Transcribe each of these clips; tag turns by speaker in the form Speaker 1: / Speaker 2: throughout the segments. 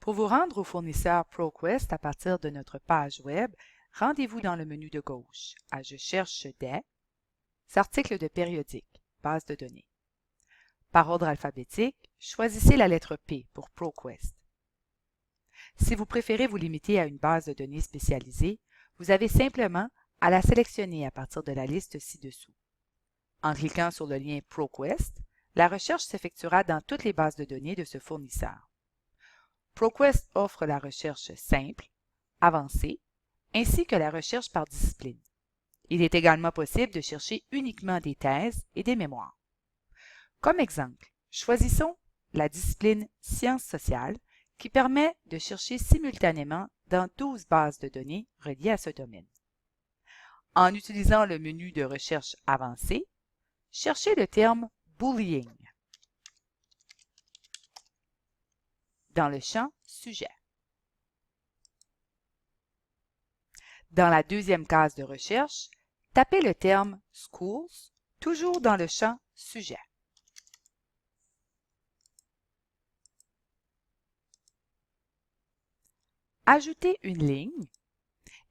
Speaker 1: Pour vous rendre au fournisseur ProQuest à partir de notre page Web, rendez-vous dans le menu de gauche à Je cherche des articles de périodique, base de données. Par ordre alphabétique, choisissez la lettre P pour ProQuest. Si vous préférez vous limiter à une base de données spécialisée, vous avez simplement à la sélectionner à partir de la liste ci-dessous. En cliquant sur le lien ProQuest, la recherche s'effectuera dans toutes les bases de données de ce fournisseur. ProQuest offre la recherche simple, avancée, ainsi que la recherche par discipline. Il est également possible de chercher uniquement des thèses et des mémoires. Comme exemple, choisissons la discipline Sciences sociales qui permet de chercher simultanément dans 12 bases de données reliées à ce domaine. En utilisant le menu de recherche avancée, cherchez le terme bullying dans le champ Sujet. Dans la deuxième case de recherche, tapez le terme Schools, toujours dans le champ Sujet. Ajoutez une ligne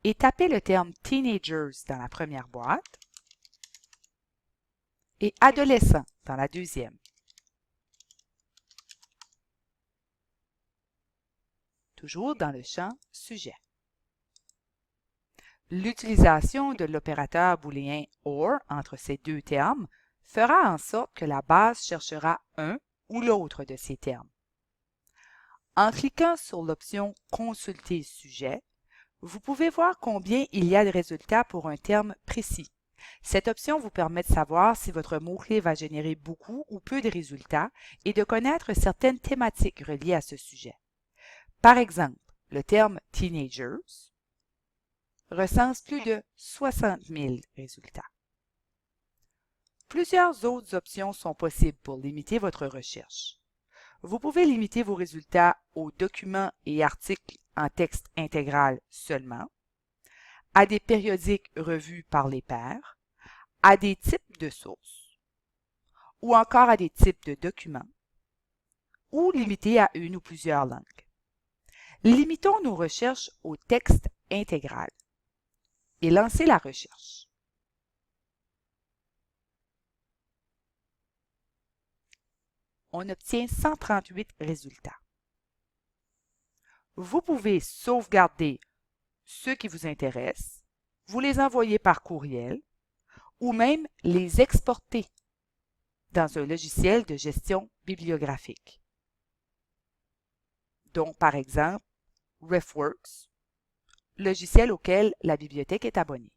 Speaker 1: et tapez le terme Teenagers dans la première boîte et Adolescents dans la deuxième. Toujours dans le champ Sujet. L'utilisation de l'opérateur booléen OR entre ces deux termes fera en sorte que la base cherchera un ou l'autre de ces termes. En cliquant sur l'option « Consulter sujet », vous pouvez voir combien il y a de résultats pour un terme précis. Cette option vous permet de savoir si votre mot-clé va générer beaucoup ou peu de résultats et de connaître certaines thématiques reliées à ce sujet. Par exemple, le terme « Teenagers » recense plus de 60 000 résultats. Plusieurs autres options sont possibles pour limiter votre recherche. Vous pouvez limiter vos résultats aux documents et articles en texte intégral seulement, à des périodiques revus par les pairs, à des types de sources, ou encore à des types de documents, ou limiter à une ou plusieurs langues. Limitons nos recherches au texte intégral et lancez la recherche. On obtient 138 résultats. Vous pouvez sauvegarder ceux qui vous intéressent, vous les envoyer par courriel ou même les exporter dans un logiciel de gestion bibliographique, dont par exemple RefWorks, logiciel auquel la bibliothèque est abonnée.